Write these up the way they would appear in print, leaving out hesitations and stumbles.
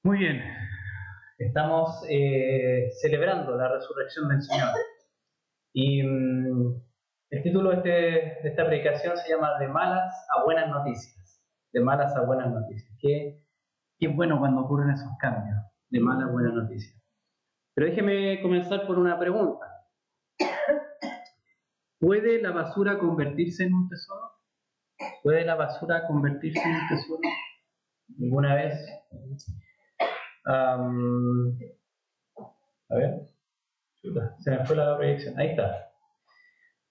Muy bien, estamos celebrando la resurrección del Señor. Y el título de esta predicación se llama De malas a buenas noticias. De malas a buenas noticias. Qué bueno cuando ocurren esos cambios, de malas a buenas noticias. Pero déjeme comenzar por una pregunta. ¿Puede la basura convertirse en un tesoro? ¿Puede la basura convertirse en un tesoro? ¿Alguna vez? A ver, se me fue la proyección. Ahí está.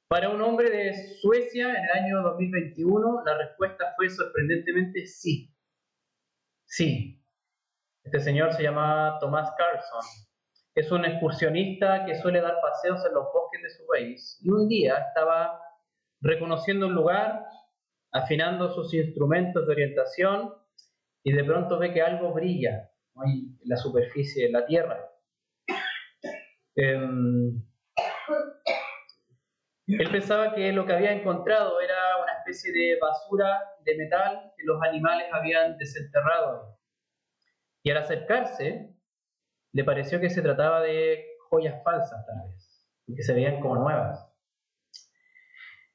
Para un hombre de Suecia en el año 2021, la respuesta fue sorprendentemente sí. Sí. Este señor se llama Tomás Carlson. Es un excursionista que suele dar paseos en los bosques de su país. Y un día estaba reconociendo un lugar, afinando sus instrumentos de orientación, y de pronto ve que algo brilla en la superficie de la tierra. Él pensaba que lo que había encontrado era una especie de basura de metal que los animales habían desenterrado. Y al acercarse, le pareció que se trataba de joyas falsas, tal vez, que se veían como nuevas.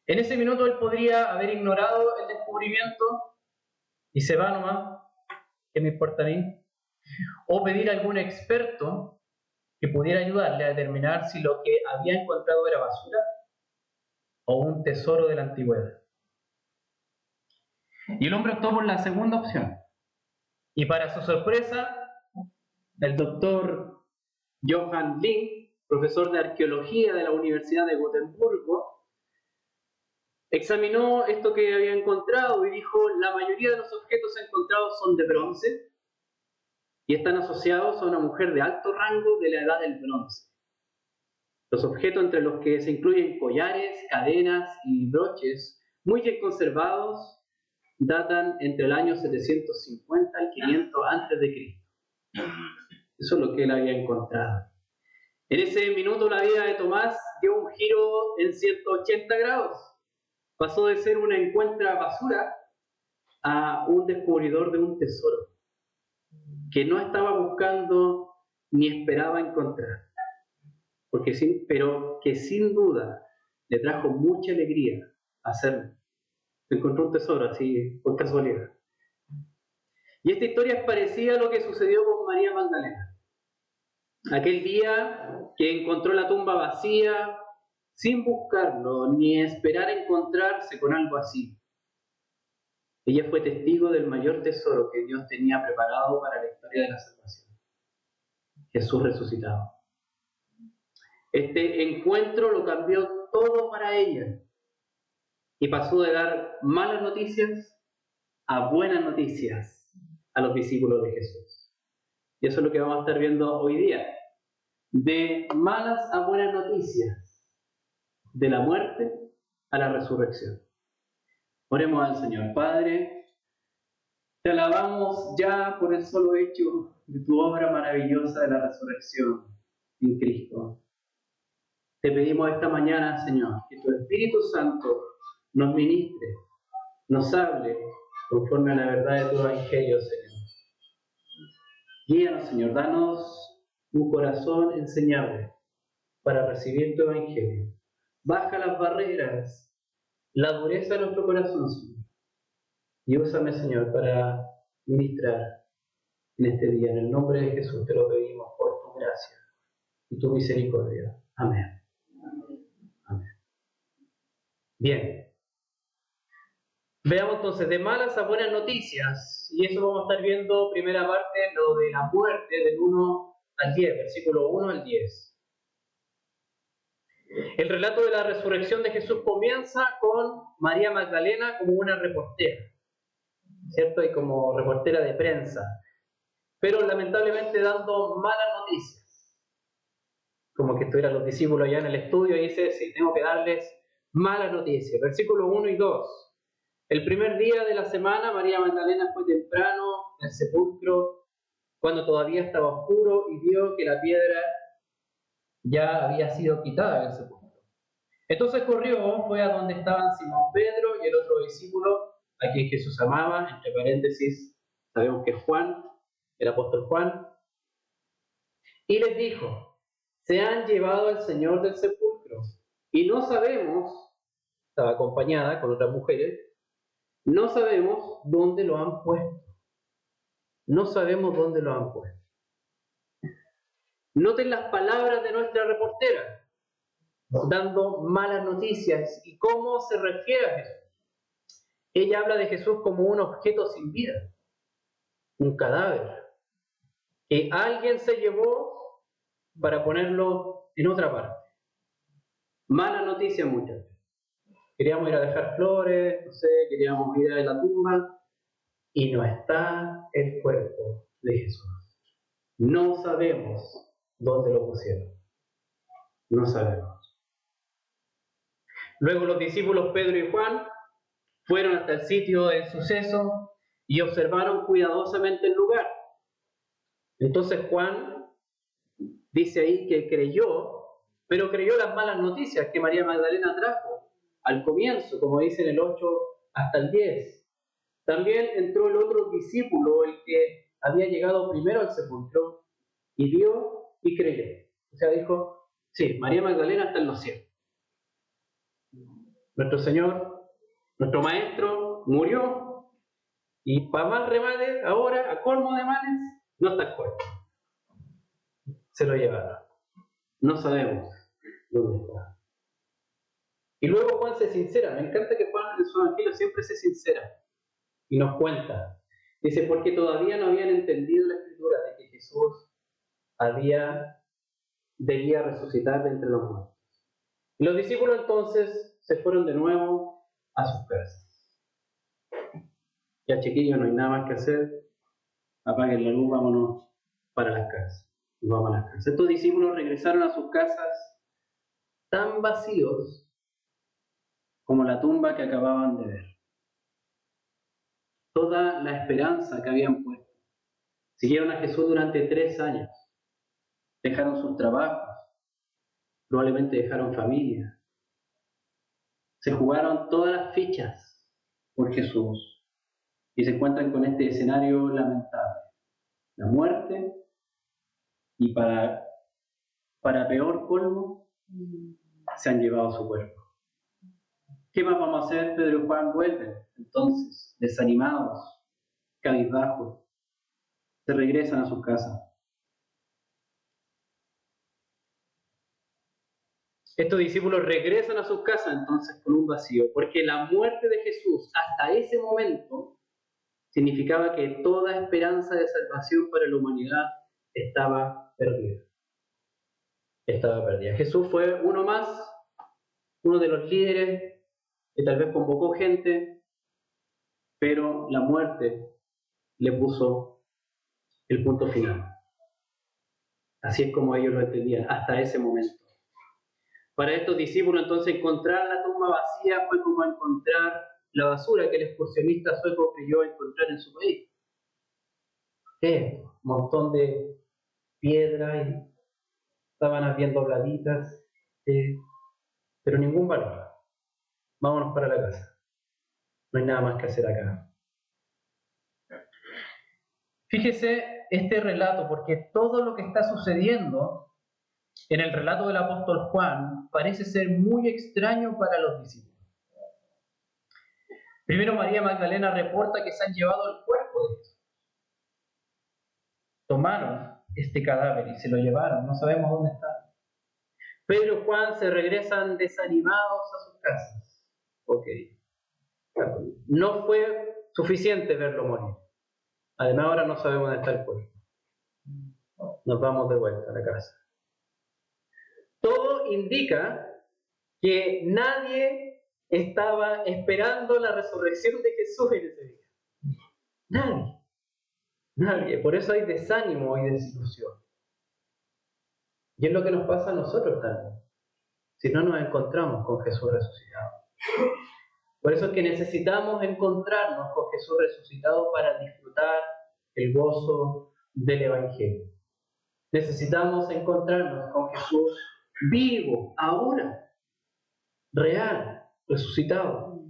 En ese minuto él podría haber ignorado el descubrimiento y se va nomás, ¿qué me importa a mí? O pedir a algún experto que pudiera ayudarle a determinar si lo que había encontrado era basura o un tesoro de la antigüedad. Y el hombre optó por la segunda opción. Y para su sorpresa, el doctor Johann Link, profesor de arqueología de la Universidad de Gotemburgo, examinó esto que había encontrado y dijo: la mayoría de los objetos encontrados son de bronce y están asociados a una mujer de alto rango de la edad del bronce. Los objetos, entre los que se incluyen collares, cadenas y broches muy bien conservados, datan entre el año 750 al 500 a.C. Eso es lo que él había encontrado. En ese minuto la vida de Tomás dio un giro en 180 grados. Pasó de ser un encuentra basura a un descubridor de un tesoro que no estaba buscando ni esperaba encontrar, pero que sin duda le trajo mucha alegría hacerlo. Encontró un tesoro así por casualidad. Y esta historia es parecida a lo que sucedió con María Magdalena. Aquel día que encontró la tumba vacía, sin buscarlo ni esperar encontrarse con algo así. Ella fue testigo del mayor tesoro que Dios tenía preparado para la historia de la salvación: Jesús resucitado. Este encuentro lo cambió todo para ella y pasó de dar malas noticias a buenas noticias a los discípulos de Jesús. Y eso es lo que vamos a estar viendo hoy día. De malas a buenas noticias, de la muerte a la resurrección. Oremos al Señor. Padre, te alabamos ya por el solo hecho de tu obra maravillosa de la resurrección en Cristo. Te pedimos esta mañana, Señor, que tu Espíritu Santo nos ministre, nos hable conforme a la verdad de tu Evangelio, Señor. Guíanos, Señor, danos un corazón enseñable para recibir tu Evangelio. Baja las barreras, la dureza de nuestro corazón, Señor. Y úsame, Señor, para ministrar en este día. En el nombre de Jesús te lo pedimos por tu gracia y tu misericordia. Amén. Amén. Bien. Veamos entonces, de malas a buenas noticias. Y eso vamos a estar viendo, primera parte, lo de la muerte del 1 al 10, versículo 1 al 10. El relato de la resurrección de Jesús comienza con María Magdalena como una reportera, ¿cierto? Y como reportera de prensa, pero lamentablemente dando malas noticias. Como que estuvieran los discípulos ya en el estudio y dice: sí, tengo que darles malas noticias. Versículos 1 y 2. El primer día de la semana, María Magdalena fue temprano al sepulcro, cuando todavía estaba oscuro, y vio que la piedra ya había sido quitada del sepulcro. Entonces corrió, fue a donde estaban Simón Pedro y el otro discípulo, a quien Jesús amaba, entre paréntesis, sabemos que es Juan, el apóstol Juan, y les dijo: se han llevado al Señor del sepulcro, y no sabemos, estaba acompañada con otras mujeres, no sabemos dónde lo han puesto. No sabemos dónde lo han puesto. Noten las palabras de nuestra reportera, dando malas noticias y cómo se refiere a Jesús. Ella habla de Jesús como un objeto sin vida, un cadáver, que alguien se llevó para ponerlo en otra parte. Mala noticia, muchachos. Queríamos ir a dejar flores, no sé, queríamos ir a la tumba, y no está el cuerpo de Jesús. No sabemos dónde lo pusieron. No sabemos. Luego los discípulos Pedro y Juan fueron hasta el sitio del suceso y observaron cuidadosamente el lugar. Entonces Juan dice ahí que creyó, pero creyó las malas noticias que María Magdalena trajo al comienzo, como dice en el 8 hasta el 10. También entró el otro discípulo, el que había llegado primero al sepulcro, y vio y creyó. O sea, dijo: sí, María Magdalena está en los cielos. Nuestro Señor, nuestro Maestro, murió, y para mal remate, ahora, a colmo de males, no está el cuerpo. Se lo llevaron. No sabemos dónde está. Y luego Juan se sincera. Me encanta que Juan en su evangelio siempre se sincera y nos cuenta. Dice: porque todavía no habían entendido la escritura de que Jesús debía resucitar de entre los muertos. Y los discípulos entonces se fueron de nuevo a sus casas. Ya, chiquillos, no hay nada más que hacer. Apaguen la luz, vámonos para las casas. Y vamos a las casas. Estos discípulos regresaron a sus casas tan vacíos como la tumba que acababan de ver. Toda la esperanza que habían puesto. Siguieron a Jesús durante 3 años. Dejaron sus trabajos. Probablemente dejaron familia. Se jugaron todas las fichas por Jesús. Y se encuentran con este escenario lamentable. La muerte, y para peor colmo, se han llevado su cuerpo. ¿Qué más vamos a hacer? Pedro y Juan vuelven, entonces, desanimados, cabizbajos, se regresan a sus casas. Estos discípulos regresan a sus casas entonces con un vacío, porque la muerte de Jesús hasta ese momento significaba que toda esperanza de salvación para la humanidad estaba perdida. Estaba perdida. Jesús fue uno más, uno de los líderes que tal vez convocó gente, pero la muerte le puso el punto final. Así es como ellos lo entendían hasta ese momento. Para estos discípulos entonces encontrar la tumba vacía fue como encontrar la basura que el excursionista sueco creyó encontrar en su país. ¿Qué es esto? Un montón de piedra y sábanas bien dobladitas, pero ningún valor. Vámonos para la casa. No hay nada más que hacer acá. Fíjese este relato, porque todo lo que está sucediendo en el relato del apóstol Juan parece ser muy extraño para los discípulos. Primero, María Magdalena reporta que se han llevado el cuerpo de Jesús. Tomaron este cadáver y se lo llevaron, no sabemos dónde está. Pedro y Juan se regresan desanimados a sus casas. Ok. No fue suficiente verlo morir. Además, ahora no sabemos dónde está el cuerpo. Nos vamos de vuelta a la casa. Todo indica que nadie estaba esperando la resurrección de Jesús en ese día. Nadie. Nadie. Por eso hay desánimo y desilusión. Y es lo que nos pasa a nosotros también, si no nos encontramos con Jesús resucitado. Por eso es que necesitamos encontrarnos con Jesús resucitado para disfrutar el gozo del Evangelio. Necesitamos encontrarnos con Jesús vivo, ahora, real, resucitado,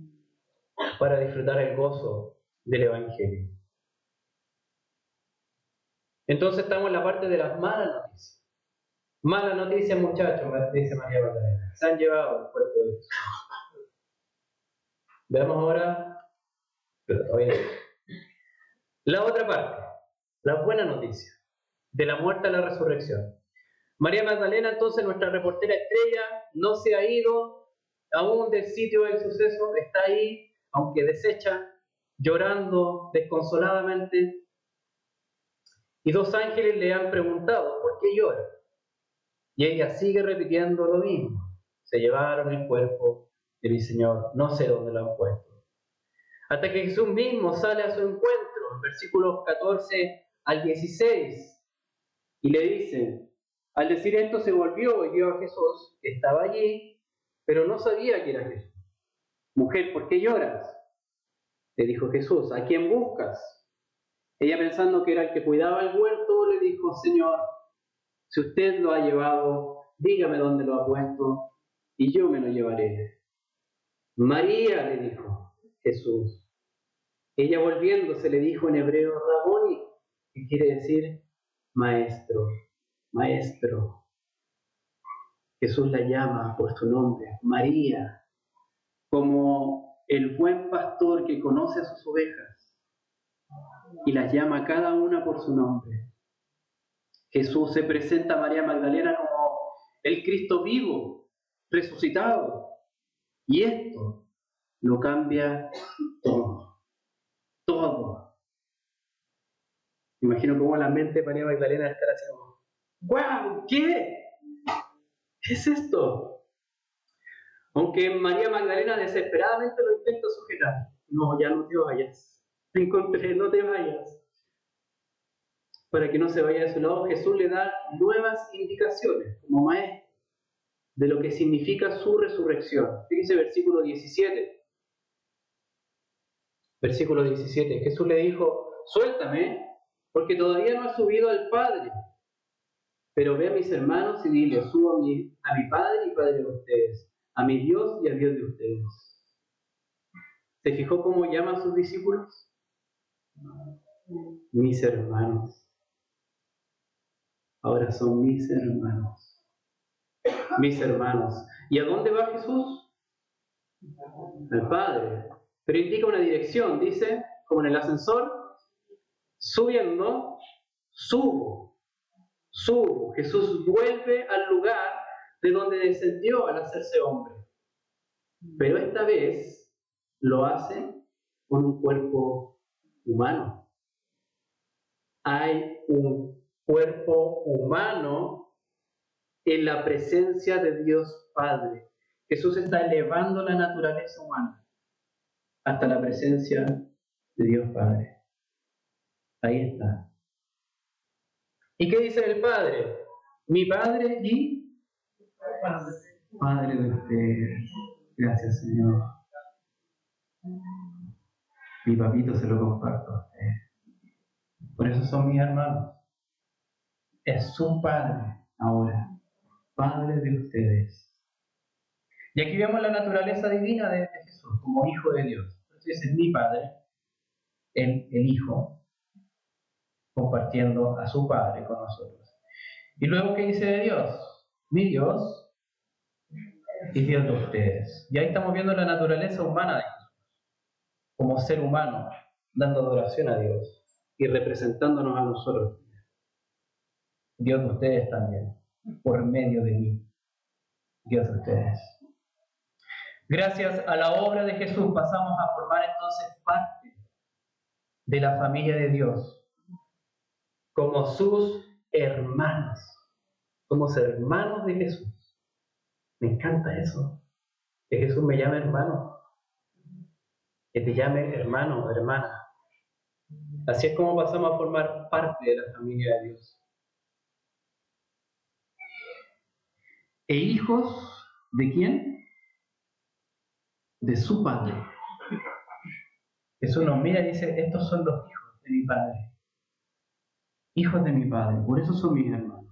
para disfrutar el gozo del Evangelio. Entonces estamos en la parte de las malas noticias. Malas noticias, muchachos, dice María Magdalena. Se han llevado el cuerpo de Jesús. Veamos ahora, pero todavía no. La otra parte, la buena noticia, de la muerte a la resurrección. María Magdalena, entonces, nuestra reportera estrella, no se ha ido aún del sitio del suceso, está ahí, aunque deshecha, llorando desconsoladamente. Y dos ángeles le han preguntado, ¿por qué llora? Y ella sigue repitiendo lo mismo. Se llevaron el cuerpo de mi Señor, no sé dónde lo han puesto. Hasta que Jesús mismo sale a su encuentro, en versículos 14 al 16, y le dice, al decir esto se volvió y vio a Jesús, que estaba allí, pero no sabía que era Jesús. Mujer, ¿por qué lloras? Le dijo Jesús, ¿a quién buscas? Ella, pensando que era el que cuidaba el huerto, le dijo, Señor, si usted lo ha llevado, dígame dónde lo ha puesto, y yo me lo llevaré. María, le dijo Jesús. Ella, volviéndose, le dijo en hebreo, Raboni, que quiere decir maestro, maestro. Jesús la llama por su nombre, María, como el buen pastor que conoce a sus ovejas y las llama cada una por su nombre. Jesús se presenta a María Magdalena como el Cristo vivo, resucitado, y esto lo cambia todo, todo. Imagino cómo la mente de María Magdalena estará así como, ¡guau! ¿Qué? ¿Qué es esto? Aunque María Magdalena desesperadamente lo intenta sujetar. No, ya no te vayas. Te encontré, no te vayas. Para que no se vaya de su lado, Jesús le da nuevas indicaciones como maestro de lo que significa su resurrección. Fíjense versículo 17. Versículo 17. Jesús le dijo, suéltame, porque todavía no ha subido al Padre. Pero ve a mis hermanos y dile, subo a mi Padre y Padre de ustedes, a mi Dios y a Dios de ustedes. ¿Se fijó cómo llama a sus discípulos? Mis hermanos. Ahora son mis hermanos. Mis hermanos. ¿Y a dónde va Jesús? Al Padre. Pero indica una dirección, dice, como en el ascensor, subiendo, subo. Jesús vuelve al lugar de donde descendió al hacerse hombre. Pero esta vez lo hace con un cuerpo humano. Hay un cuerpo humano en la presencia de Dios Padre. Jesús está elevando la naturaleza humana hasta la presencia de Dios Padre. Ahí está. ¿Y qué dice el Padre? Mi Padre y Padre de ustedes. Gracias, Señor. Mi papito se lo comparto a ustedes. Por eso son mis hermanos. Es su Padre ahora. Padre de ustedes. Y aquí vemos la naturaleza divina de Jesús como Hijo de Dios. Entonces es mi Padre, el Hijo, compartiendo a su Padre con nosotros. Y luego, ¿qué dice de Dios? Mi Dios y Dios de ustedes. Y ahí estamos viendo la naturaleza humana de Jesús, como ser humano, dando adoración a Dios y representándonos a nosotros. Dios de ustedes también, por medio de mí. Dios de ustedes. Gracias a la obra de Jesús pasamos a formar entonces parte de la familia de Dios, como sus hermanos. Somos hermanos de Jesús. Me encanta eso, que Jesús me llame hermano, que te llame hermano o hermana. Así es como pasamos a formar parte de la familia de Dios. ¿E hijos de quién? De su Padre. Jesús nos mira y dice, estos son los hijos de mi Padre. Hijos de mi Padre, por eso son mis hermanos.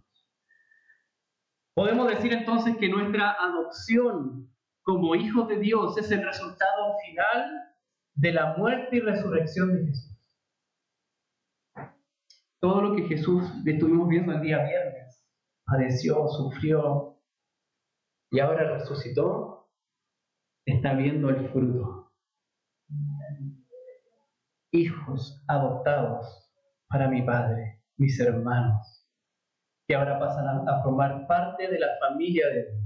Podemos decir entonces que nuestra adopción como hijos de Dios es el resultado final de la muerte y resurrección de Jesús. todo lo que Jesús estuvimos viendo el día viernes, padeció, sufrió y ahora resucitó, está viendo el fruto. Hijos adoptados para mi Padre, mis hermanos, que ahora pasan a formar parte de la familia de Dios.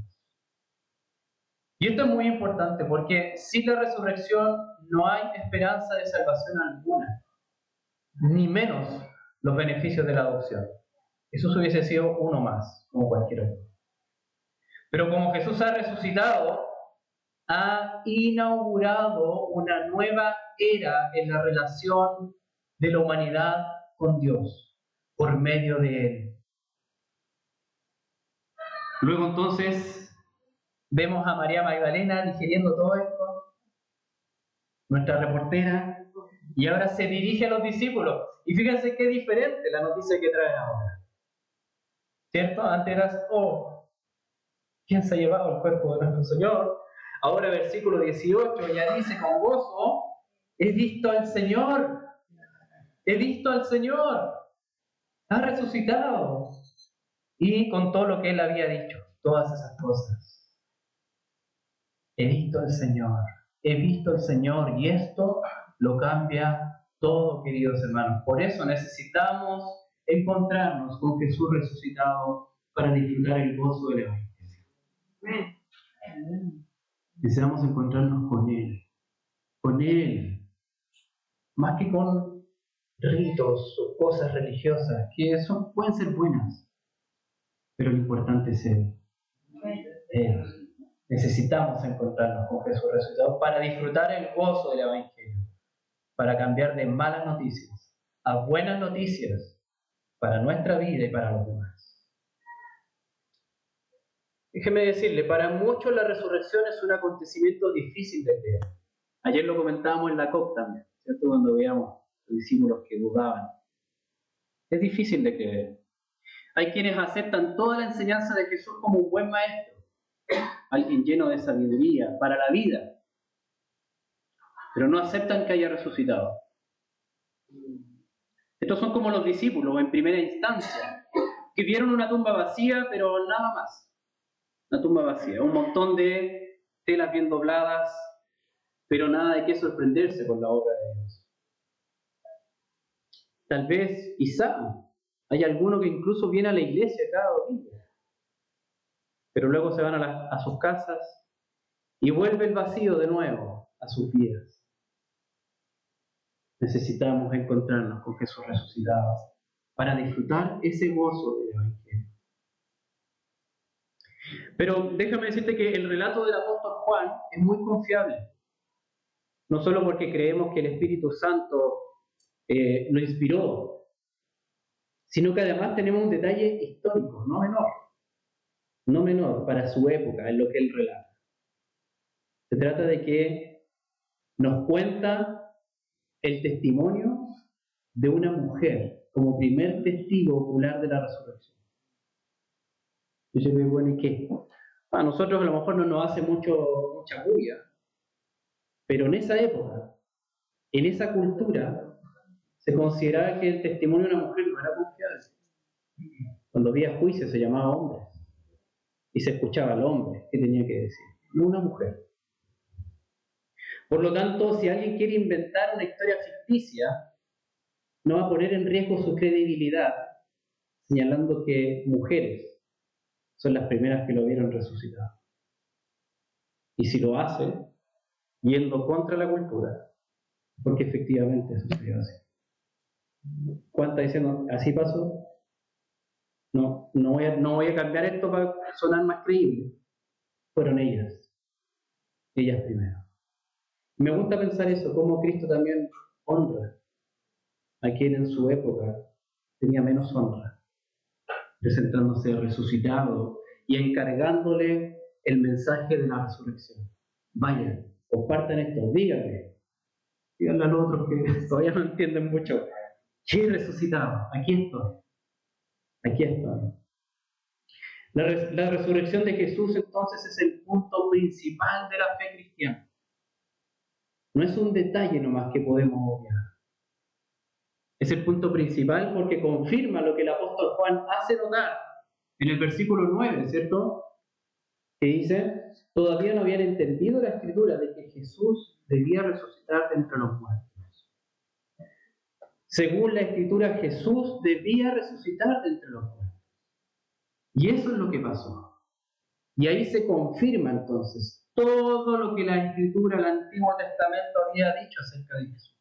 Y esto es muy importante porque sin la resurrección no hay esperanza de salvación alguna, ni menos los beneficios de la adopción. Jesús hubiese sido uno más, como cualquier otro. Pero como Jesús ha resucitado, ha inaugurado una nueva era en la relación de la humanidad con Dios, por medio de Él. Luego entonces vemos a María Magdalena digiriendo todo esto, nuestra reportera, y ahora se dirige a los discípulos. Y fíjense qué diferente la noticia que trae ahora. ¿Cierto? Antes eras, ¿quién se ha llevado el cuerpo de nuestro Señor? Ahora versículo 18 ya dice con gozo, he visto al Señor, he visto al Señor, ha resucitado. Y con todo lo que Él había dicho, todas esas cosas. He visto al Señor, he visto al Señor, y esto lo cambia todo, queridos hermanos. Por eso necesitamos encontrarnos con Jesús resucitado para disfrutar el gozo del Evangelio. Deseamos encontrarnos con Él, más que con ritos o cosas religiosas, que pueden ser buenas, pero lo importante es Él. Necesitamos encontrarnos con Jesús resucitado para disfrutar el gozo del Evangelio, para cambiar de malas noticias a buenas noticias para nuestra vida y para los demás. Déjeme decirle, para muchos la resurrección es un acontecimiento difícil de creer. Ayer lo comentábamos en la COP también, ¿cierto? Cuando veíamos los discípulos que dudaban. Es difícil de creer. Hay quienes aceptan toda la enseñanza de Jesús como un buen maestro, alguien lleno de sabiduría para la vida, pero no aceptan que haya resucitado. Estos son como los discípulos en primera instancia, que vieron una tumba vacía, pero nada más. Una tumba vacía, un montón de telas bien dobladas, pero nada de qué sorprenderse con la obra de Dios. Tal vez, quizá, hay alguno que incluso viene a la iglesia cada domingo, pero luego se van a sus casas y vuelve el vacío de nuevo a sus vidas. Necesitamos encontrarnos con Jesús resucitado para disfrutar ese gozo del Evangelio. Pero déjame decirte que el relato del apóstol Juan es muy confiable. No solo porque creemos que el Espíritu Santo lo inspiró, sino que además tenemos un detalle histórico, no menor para su época, en lo que él relata. Se trata de que nos cuenta el testimonio de una mujer como primer testigo ocular de la resurrección. Y yo digo, bueno, ¿y qué? A nosotros a lo mejor no nos hace mucha bulla, pero en esa época, en esa cultura, se consideraba que el testimonio de una mujer no era confiable. Cuando había juicio se llamaba hombre y se escuchaba al hombre que tenía que decir, no una mujer. Por lo tanto, si alguien quiere inventar una historia ficticia, no va a poner en riesgo su credibilidad, señalando que mujeres son las primeras que lo vieron resucitado. Y si lo hace, yendo contra la cultura, porque efectivamente sucedió así. ¿Cuántas diciendo, así pasó? No voy a cambiar esto para sonar más creíble. Fueron ellas primero. Me gusta pensar eso, cómo Cristo también honra a quien en su época tenía menos honra, presentándose resucitado y encargándole el mensaje de la resurrección. Vayan, compartan esto, díganle a los otros que todavía no entienden mucho. Sí, resucitado, aquí estoy. La resurrección de Jesús entonces es el punto principal de la fe cristiana. No es un detalle nomás que podemos obviar. Es el punto principal porque confirma lo que el apóstol Juan hace notar en el versículo 9, ¿cierto? Que dice, todavía no habían entendido la escritura de que Jesús debía resucitar de entre los muertos. Según la escritura, Jesús debía resucitar de entre los muertos. Y eso es lo que pasó. Y ahí se confirma entonces todo lo que la escritura, el Antiguo Testamento había dicho acerca de Jesús.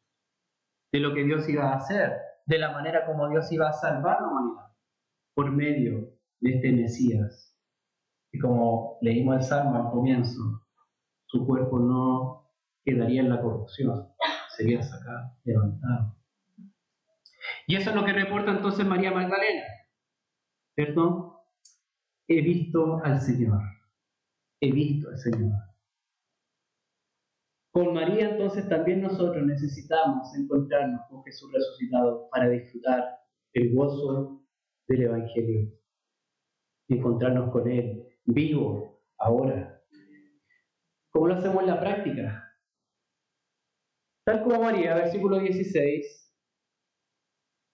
De lo que Dios iba a hacer, de la manera como Dios iba a salvar a la humanidad por medio de este Mesías. Y como leímos el Salmo al comienzo, su cuerpo no quedaría en la corrupción, sería sacado, levantado. Y eso es lo que reporta entonces María Magdalena, ¿cierto? He visto al Señor, he visto al Señor. Con María entonces también nosotros necesitamos encontrarnos con Jesús resucitado para disfrutar el gozo del Evangelio. Encontrarnos con Él vivo ahora. ¿Cómo lo hacemos en la práctica? Tal como María, versículo 16.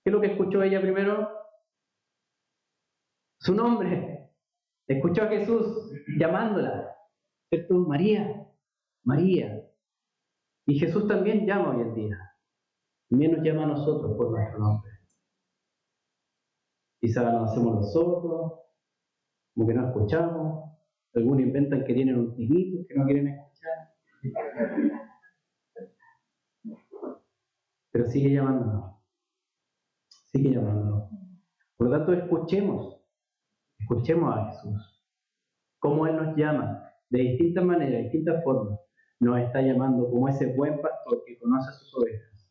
¿Qué es lo que escuchó ella primero? Su nombre. Escuchó a Jesús llamándola, ¿cierto? María, María. Y Jesús también llama hoy en día. También nos llama a nosotros por nuestro nombre. Quizás nos hacemos los sordos, como que no escuchamos. Algunos inventan que tienen un tinnitus que no quieren escuchar. Pero sigue llamándonos. Sigue llamándonos. Por lo tanto, escuchemos a Jesús. Cómo Él nos llama, de distintas maneras, de distintas formas. Nos está llamando como ese buen pastor que conoce a sus ovejas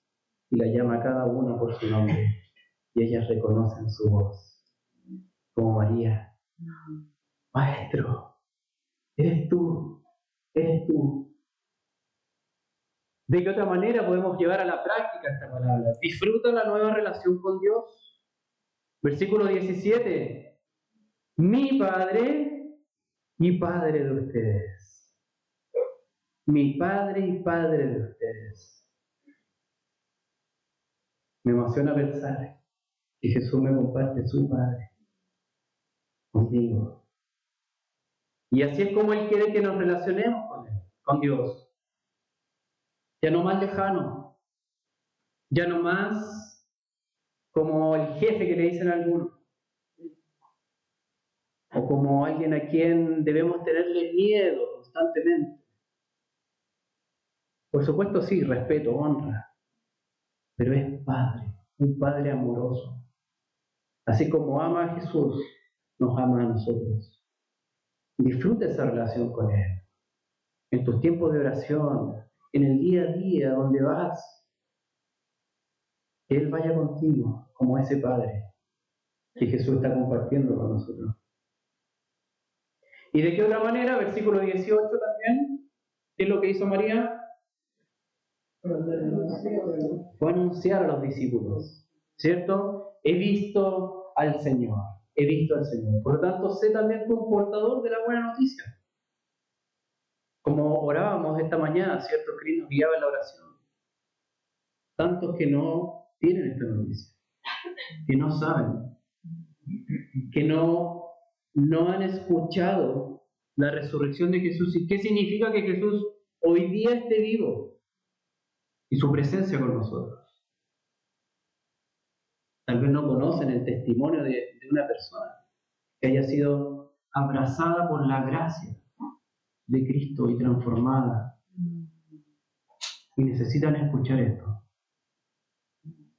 y la llama a cada una por su nombre. Y ellas reconocen su voz. Como María. Maestro, eres tú, eres tú. ¿De qué otra manera podemos llevar a la práctica esta palabra? Disfruta la nueva relación con Dios. Versículo 17. Mi Padre y Padre de ustedes. Mi Padre y Padre de ustedes. Me emociona pensar que Jesús me comparte su Padre conmigo. Y así es como Él quiere que nos relacionemos con Él, con Dios. Ya no más lejano, ya no más como el jefe que le dicen a algunos, o como alguien a quien debemos tenerle miedo constantemente. Por supuesto sí, respeto, honra, pero es Padre, un Padre amoroso. Así como ama a Jesús, nos ama a nosotros. Disfruta esa relación con Él. En tus tiempos de oración, en el día a día, donde vas, que Él vaya contigo, como ese Padre que Jesús está compartiendo con nosotros. ¿Y de qué otra manera? Versículo 18 también. ¿Qué es lo que hizo María? Fue a anunciar a los discípulos, ¿cierto? He visto al Señor, he visto al Señor. Por lo tanto, sé también un portador de la buena noticia. Como orábamos esta mañana, ¿cierto? Cristo nos guiaba en la oración. Tantos que no tienen esta noticia, que no saben, que no han escuchado la resurrección de Jesús. ¿Y qué significa que Jesús hoy día esté vivo y su presencia con nosotros? Tal vez no conocen el testimonio de una persona que haya sido abrazada por la gracia de Cristo y transformada. Y necesitan escuchar esto.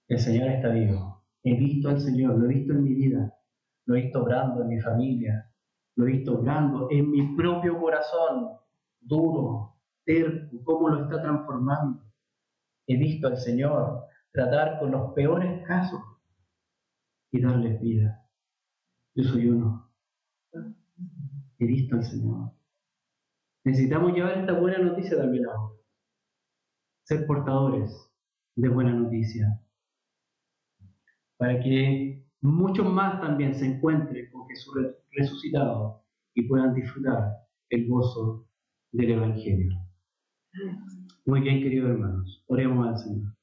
El Señor está vivo. He visto al Señor, lo he visto en mi vida, lo he visto obrando en mi familia, lo he visto obrando en mi propio corazón, duro, terco, cómo lo está transformando. He visto al Señor tratar con los peores casos y darles vida. Yo soy uno. He visto al Señor. Necesitamos llevar esta buena noticia también ahora. Ser portadores de buena noticia. Para que muchos más también se encuentren con Jesús resucitado y puedan disfrutar el gozo del Evangelio. Muy bien, queridos hermanos. Oremos al Señor.